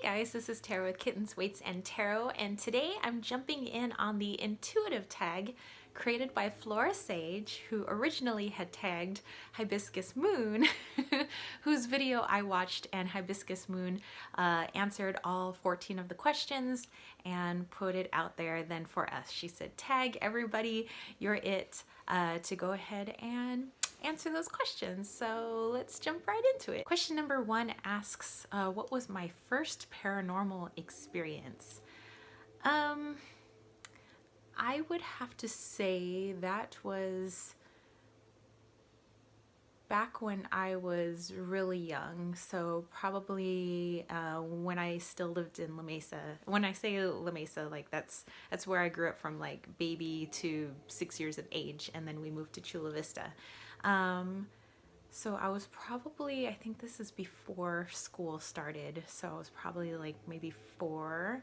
guys, this is Tarot with Kittens, Weights, and Tarot, and today I'm jumping in on the intuitive tag created by Flora Sage, who originally had tagged Hibiscus Moon, whose video I watched, and Hibiscus Moon answered all 14 of the questions and put it out there then for us. She said, tag everybody, you're it, to go ahead and answer those questions. So let's jump right into it. Question number 1 asks, what was my first paranormal experience? I would have to say that was back when I was really young, so probably when I still lived in La Mesa. When I say La Mesa, like that's where I grew up from, like baby to 6 years of age, and then we moved to Chula Vista. So I was probably, I think this is before school started, so I was probably like maybe 4.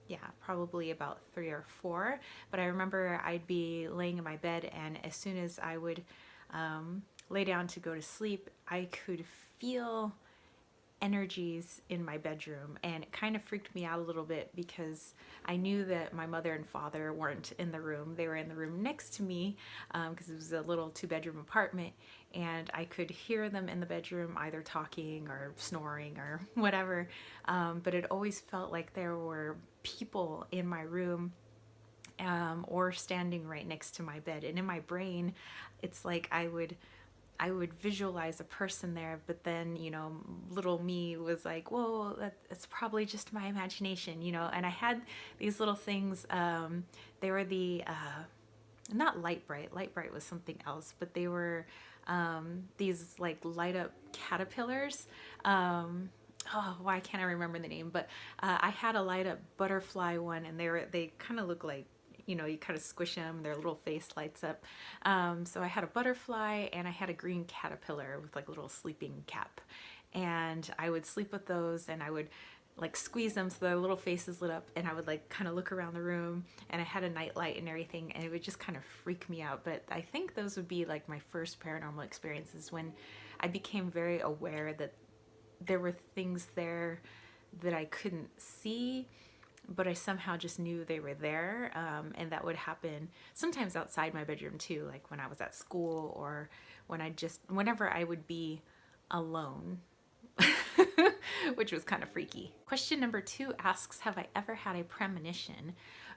Yeah, probably about 3 or 4. But I remember I'd be laying in my bed, and as soon as I would lay down to go to sleep, I could feel energies in my bedroom, and it kind of freaked me out a little bit because I knew that my mother and father weren't in the room. They were in the room next to me because it was a little 2-bedroom apartment, and I could hear them in the bedroom either talking or snoring or whatever, but it always felt like there were people in my room or standing right next to my bed, and in my brain it's like I would visualize a person there, but then, you know, little me was like, whoa, that's probably just my imagination, you know. And I had these little things, they were the, not light bright was something else, but they were these like light up caterpillars. Oh, why can't I remember the name? But I had a light up butterfly one, and they kind of look like, you know, you kind of squish them, their little face lights up. So I had a butterfly, and I had a green caterpillar with like a little sleeping cap. And I would sleep with those, and I would like squeeze them so their little faces lit up, and I would like kind of look around the room, and I had a night light and everything, and it would just kind of freak me out. But I think those would be like my first paranormal experiences, when I became very aware that there were things there that I couldn't see, but I somehow just knew they were there, and that would happen sometimes outside my bedroom too, like when I was at school, or whenever I would be alone, which was kind of freaky. Question number 2 asks, have I ever had a premonition?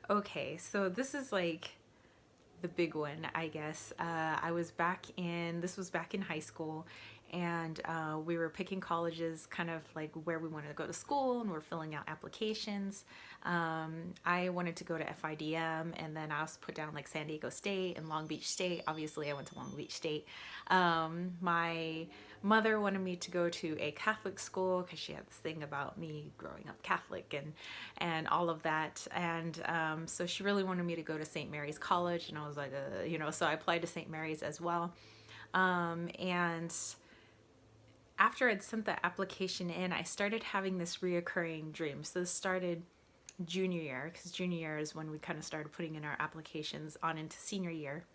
Okay, so this is like the big one, I guess. This was back in high school, and we were picking colleges, kind of like where we wanted to go to school, and we're filling out applications. I wanted to go to FIDM, and then I also put down like San Diego State and Long Beach State. Obviously I went to Long Beach State. My mother wanted me to go to a Catholic school because she had this thing about me growing up Catholic and all of that, and so she really wanted me to go to St. Mary's College, and I was like, you know, so I applied to St. Mary's as well. And after I'd sent the application in, I started having this reoccurring dream. So this started junior year, because junior year is when we kind of started putting in our applications on into senior year.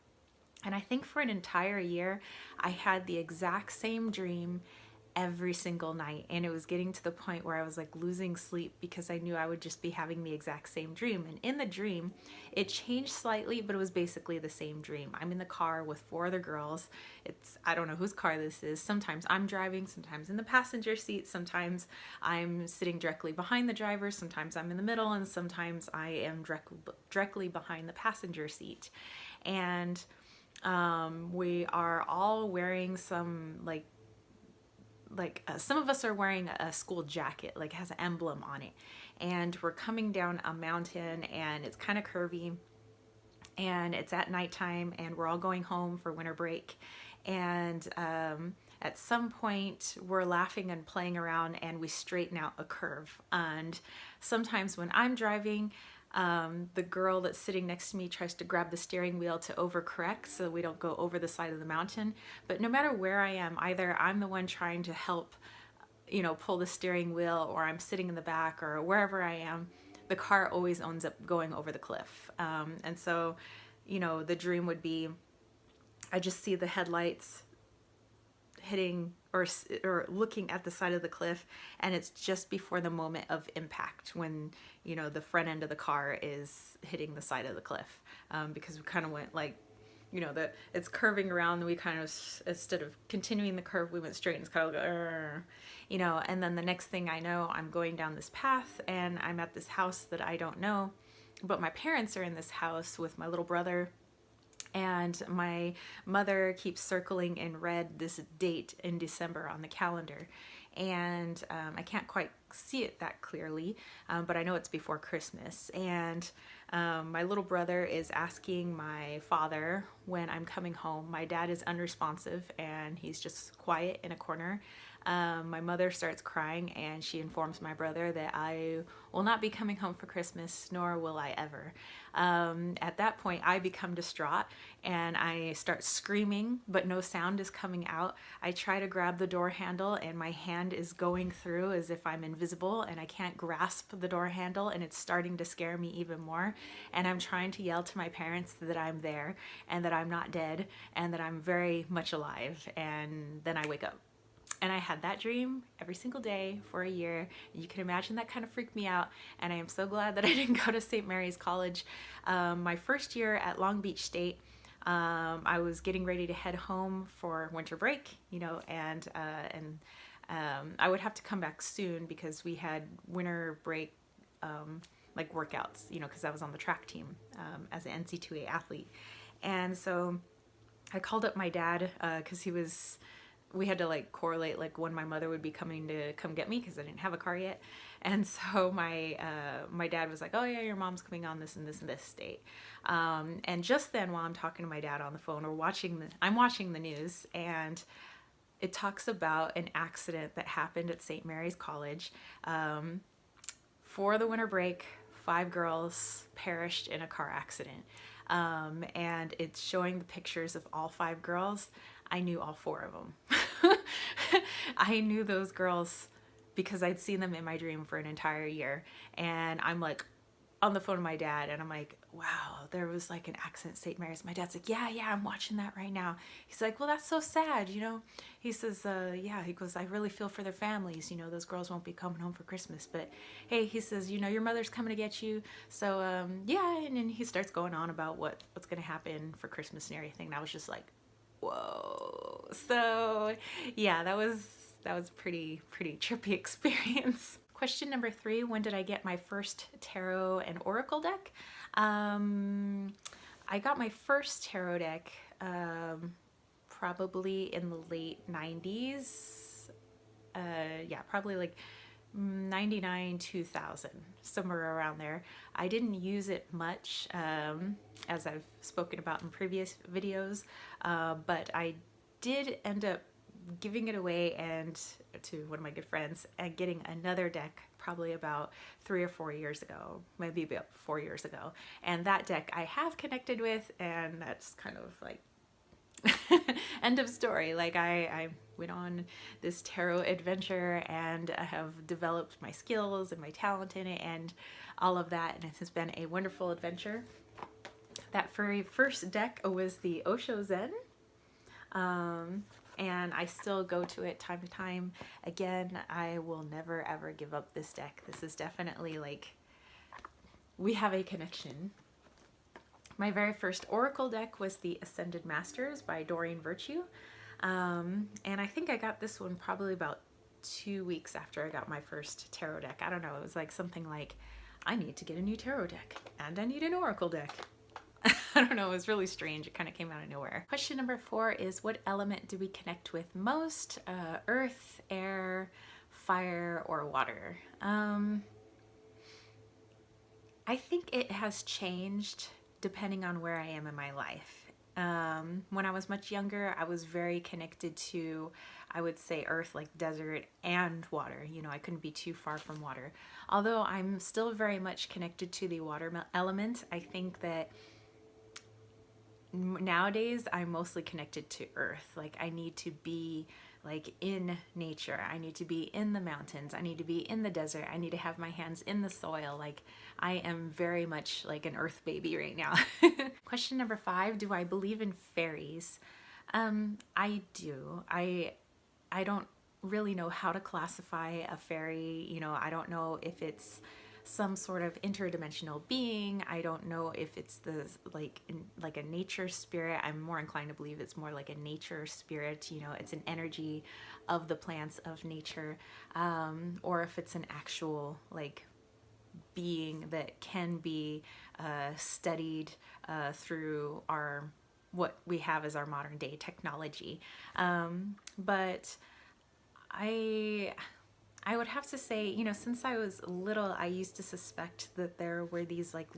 And I think for an entire year, I had the exact same dream every single night, and it was getting to the point where I was like losing sleep because I knew I would just be having the exact same dream. And in the dream, it changed slightly, but it was basically the same dream. I'm in the car with 4 other girls. I don't know whose car this is. Sometimes I'm driving, sometimes in the passenger seat, sometimes I'm sitting directly behind the driver, sometimes I'm in the middle, and sometimes I am directly behind the passenger seat. And we are all wearing some some of us are wearing a school jacket, like has an emblem on it, and we're coming down a mountain, and it's kind of curvy, and it's at nighttime, and we're all going home for winter break. And at some point we're laughing and playing around, and we straighten out a curve. And sometimes when I'm driving, the girl that's sitting next to me tries to grab the steering wheel to overcorrect so we don't go over the side of the mountain. But no matter where I am, either I'm the one trying to help, you know, pull the steering wheel, or I'm sitting in the back, or wherever I am, the car always ends up going over the cliff. And so, you know, the dream would be, I just see the headlights hitting or looking at the side of the cliff, and it's just before the moment of impact when, you know, the front end of the car is hitting the side of the cliff, because we kind of went like, you know, it's curving around, and we kind of, instead of continuing the curve, we went straight, and it's kind of like, you know, and then the next thing I know, I'm going down this path and I'm at this house that I don't know, but my parents are in this house with my little brother, and my mother keeps circling in red this date in December on the calendar. And I can't quite see it that clearly, but I know it's before Christmas. And my little brother is asking my father when I'm coming home. My dad is unresponsive and he's just quiet in a corner. My mother starts crying, and she informs my brother that I will not be coming home for Christmas, nor will I ever. At that point, I become distraught and I start screaming, but no sound is coming out. I try to grab the door handle, and my hand is going through as if I'm invisible, and I can't grasp the door handle, and it's starting to scare me even more. And I'm trying to yell to my parents that I'm there and that I'm not dead and that I'm very much alive. And then I wake up. And I had that dream every single day for a year. You can imagine that kind of freaked me out. And I am so glad that I didn't go to St. Mary's College. My first year at Long Beach State, I was getting ready to head home for winter break, you know, and I would have to come back soon because we had winter break like workouts, you know, because I was on the track team as an NC2A athlete. And so I called up my dad because we had to like correlate like when my mother would be coming to come get me because I didn't have a car yet. And so my dad was like, oh yeah, your mom's coming on this and this and this date. And just then, while I'm talking to my dad on the phone, I'm watching the news, and it talks about an accident that happened at St. Mary's College. For the winter break, 5 girls perished in a car accident. And it's showing the pictures of all 5 girls. I knew all 4 of them. I knew those girls because I'd seen them in my dream for an entire year. And I'm like on the phone with my dad, and I'm like, wow, there was like an accident at St. Mary's. My dad's like, yeah, I'm watching that right now. He's like, well, that's so sad, you know? He says, yeah, he goes, I really feel for their families. You know, those girls won't be coming home for Christmas. But hey, he says, you know, your mother's coming to get you. So yeah, and then he starts going on about what's going to happen for Christmas and everything. And I was just like, whoa. So yeah, that was a pretty trippy experience. Question number 3, when did I get my first tarot and oracle deck? I got my first tarot deck probably in the late 90s. Yeah, probably like 99, 2000, somewhere around there. I didn't use it much, as I've spoken about in previous videos, but I did end up giving it away and to one of my good friends and getting another deck probably about 3 or 4 years ago, maybe about 4 years ago. And that deck I have connected with, and that's kind of like end of story. Like I went on this tarot adventure, and I have developed my skills and my talent in it and all of that, and it has been a wonderful adventure. That very first deck was the Osho Zen, and I still go to it time to time. Again, I will never ever give up this deck. This is definitely like, we have a connection. My very first oracle deck was the Ascended Masters by Doreen Virtue. And I think I got this one probably about 2 weeks after I got my first tarot deck. I don't know, it was like something like, I need to get a new tarot deck and I need an oracle deck. I don't know, it was really strange. It kind of came out of nowhere. Question number 4 is, what element do we connect with most? Earth, air, fire, or water? I think it has changed depending on where I am in my life. When I was much younger, I was very connected to, I would say, earth, like desert, and water. You know, I couldn't be too far from water. Although I'm still very much connected to the water element, I think that nowadays I'm mostly connected to earth. Like, I need to be like in nature. I need to be in the mountains. I need to be in the desert. I need to have my hands in the soil. Like, I am very much like an earth baby right now. Question number 5, do I believe in fairies? I do. I I don't really know how to classify a fairy. You know, I don't know if it's some sort of interdimensional being. I don't know if it's the like a nature spirit. I'm more inclined to believe it's more like a nature spirit. You know, it's an energy of the plants of nature, or if it's an actual like being that can be studied through our what we have as our modern day technology. But I would have to say, you know, since I was little, I used to suspect that there were these like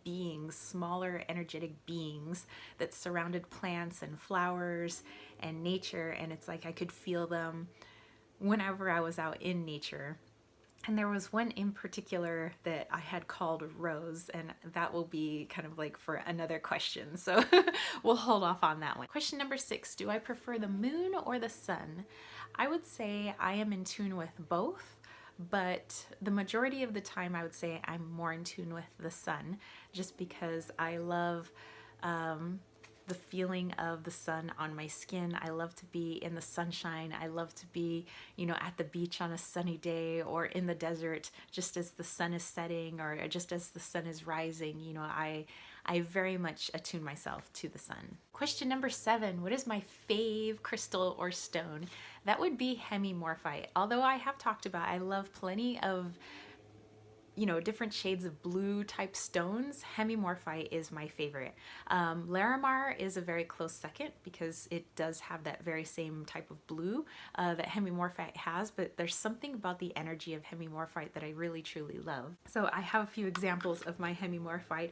beings, smaller energetic beings that surrounded plants and flowers and nature. And it's like I could feel them whenever I was out in nature. And there was one in particular that I had called Rose, and that will be kind of like for another question. So we'll hold off on that one. Question number 6, do I prefer the moon or the sun? I would say I am in tune with both, but the majority of the time I would say I'm more in tune with the sun, just because I love the feeling of the sun on my skin. I love to be in the sunshine. I love to be, you know, at the beach on a sunny day, or in the desert just as the sun is setting, or just as the sun is rising. You know, I very much attune myself to the sun. Question number 7, what is my fave crystal or stone? That would be hemimorphite. Although I have talked about, I love plenty of, you know, different shades of blue type stones. Hemimorphite is my favorite. Larimar is a very close second because it does have that very same type of blue that hemimorphite has, but there's something about the energy of hemimorphite that I really truly love. So I have a few examples of my hemimorphite.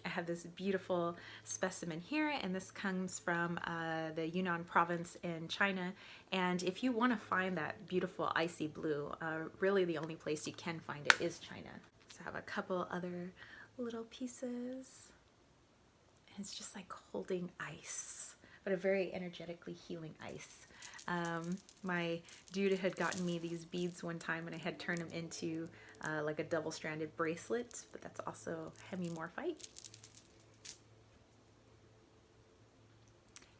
I have this beautiful specimen here, and this comes from the Yunnan province in China. And if you want to find that beautiful icy blue, really the only place you can find it is China. So I have a couple other little pieces. And it's just like holding ice, but a very energetically healing ice. My dude had gotten me these beads one time, and I had turned them into like a double-stranded bracelet, but that's also hemimorphite.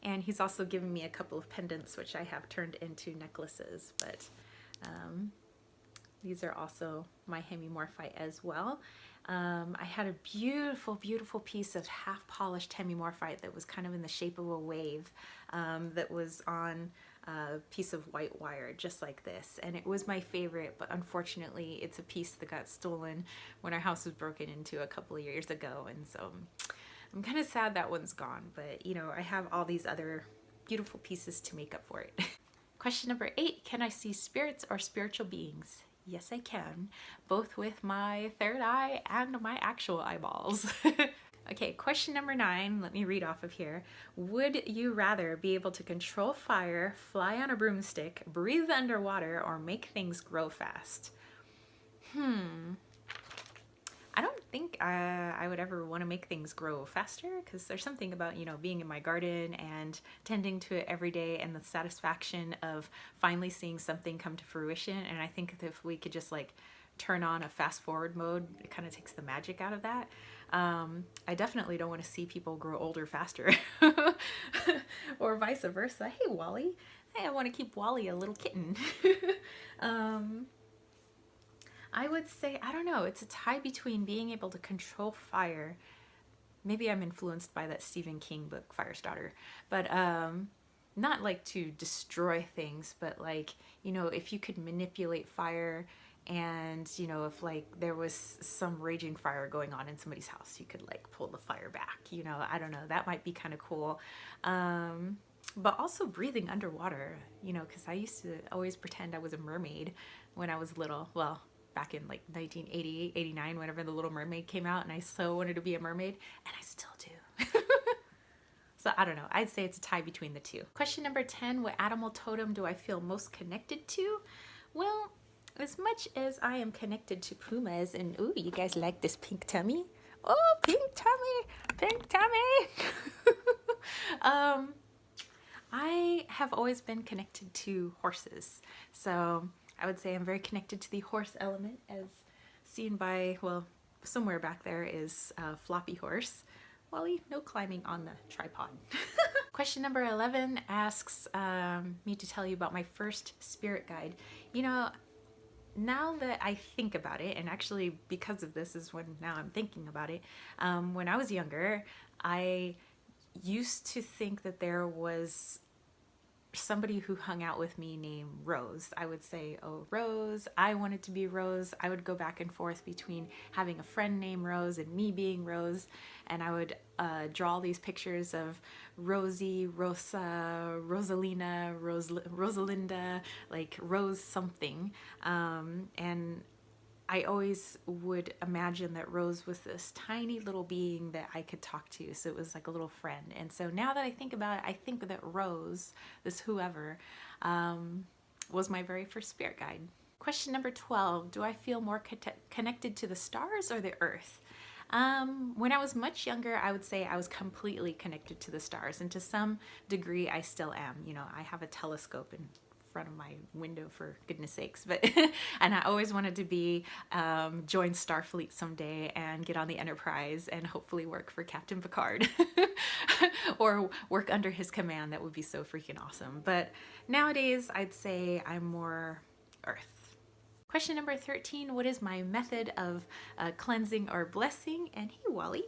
And he's also given me a couple of pendants, which I have turned into necklaces, but these are also my hemimorphite as well. I had a beautiful, beautiful piece of half-polished hemimorphite that was kind of in the shape of a wave, that was on a piece of white wire, just like this. And it was my favorite, but unfortunately it's a piece that got stolen when our house was broken into a couple of years ago. And so I'm kind of sad that one's gone, but you know, I have all these other beautiful pieces to make up for it. Question number 8, can I see spirits or spiritual beings? Yes, I can, both with my third eye and my actual eyeballs. Okay, question number 9, let me read off of here. Would you rather be able to control fire, fly on a broomstick, breathe underwater, or make things grow fast? I don't think I would ever want to make things grow faster, because there's something about, you know, being in my garden and tending to it every day and the satisfaction of finally seeing something come to fruition. And I think if we could just like turn on a fast forward mode, it kind of takes the magic out of that. I definitely don't want to see people grow older faster or vice versa. Hey, Wally. Hey, I want to keep Wally a little kitten. I would say, I don't know, it's a tie between being able to control fire. Maybe I'm influenced by that Stephen King book, Firestarter, but not like to destroy things, but like, you know, if you could manipulate fire, and you know, if like there was some raging fire going on in somebody's house, you could like pull the fire back, you know, I don't know, that might be kind of cool. But also breathing underwater, you know, because I used to always pretend I was a mermaid when I was little. Well, back in like 1988, 89, whenever The Little Mermaid came out, and I so wanted to be a mermaid, and I still do. So I don't know, I'd say it's a tie between the two. Question number 10, what animal totem do I feel most connected to? Well, as much as I am connected to pumas, and ooh, you guys like this pink tummy? Oh, pink tummy, pink tummy. I have always been connected to horses. So I would say I'm very connected to the horse element, as seen by, well, somewhere back there is Floppy Horse. Wally, no climbing on the tripod. Question number 11 asks me to tell you about my first spirit guide. You know, now that I think about it, and actually because of this is when now I'm thinking about it, when I was younger, I used to think that there was somebody who hung out with me named Rose. I would say, oh, Rose, I wanted to be Rose. I would go back and forth between having a friend named Rose and me being Rose, and I would draw these pictures of Rosie, Rosa, Rosalina, Rosalinda, like Rose something, and I always would imagine that Rose was this tiny little being that I could talk to. So it was like a little friend. And so now that I think about it, I think that Rose, this whoever, was my very first spirit guide. Question number 12, do I feel more connected to the stars or the earth? When I was much younger, I would say I was completely connected to the stars. And to some degree, I still am. You know, I have a telescope in front of my window, for goodness sakes, but and I always wanted to be join Starfleet someday and get on the Enterprise and hopefully work for Captain Picard or work under his command. That would be so freaking awesome. But nowadays I'd say I'm more Earth. Question number 13, what is my method of cleansing or blessing? And hey, Wally,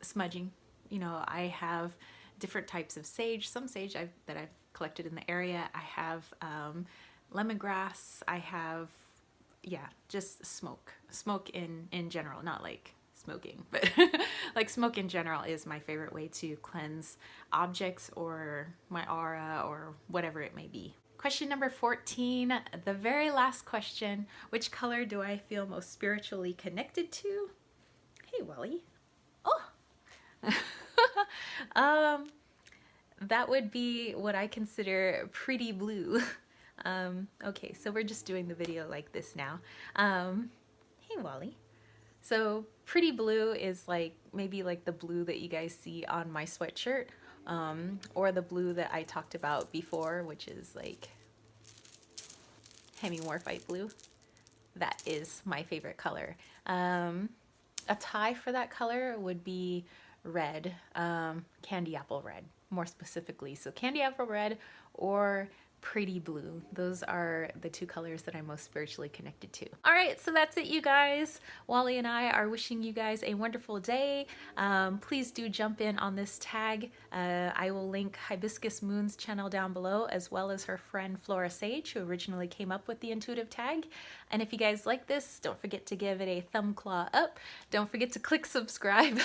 smudging. You know, I have different types of sage, some sage that I've collected in the area. I have lemongrass. I have, yeah, just smoke in general, not like smoking, but like smoke in general is my favorite way to cleanse objects or my aura or whatever it may be. Question number 14, the very last question, which color do I feel most spiritually connected to? Hey, Wally. Oh, that would be what I consider pretty blue. Okay, so we're just doing the video like this now. Hey, Wally. So pretty blue is like maybe like the blue that you guys see on my sweatshirt, or the blue that I talked about before, which is like hemimorphite blue. That is my favorite color. A tie for that color would be red, candy apple red, more specifically. So candy apple red or pretty blue. Those are the two colors that I'm most spiritually connected to. All right, so that's it, you guys. Wally and I are wishing you guys a wonderful day. Please do jump in on this tag. I will link Hibiscus Moon's channel down below, as well as her friend Flora Sage, who originally came up with the intuitive tag. And if you guys like this, don't forget to give it a thumb claw up. Don't forget to click subscribe.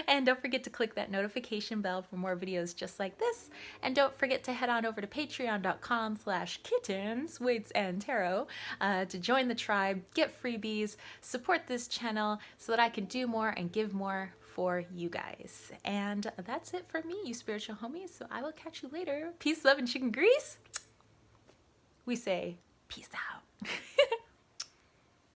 And don't forget to click that notification bell for more videos just like this. And don't forget to head on over to patreon.com/kittens, weights, and tarot to join the tribe, get freebies, support this channel so that I can do more and give more for you guys. And that's it for me, you spiritual homies. So I will catch you later. Peace, love, and chicken grease. We say peace out.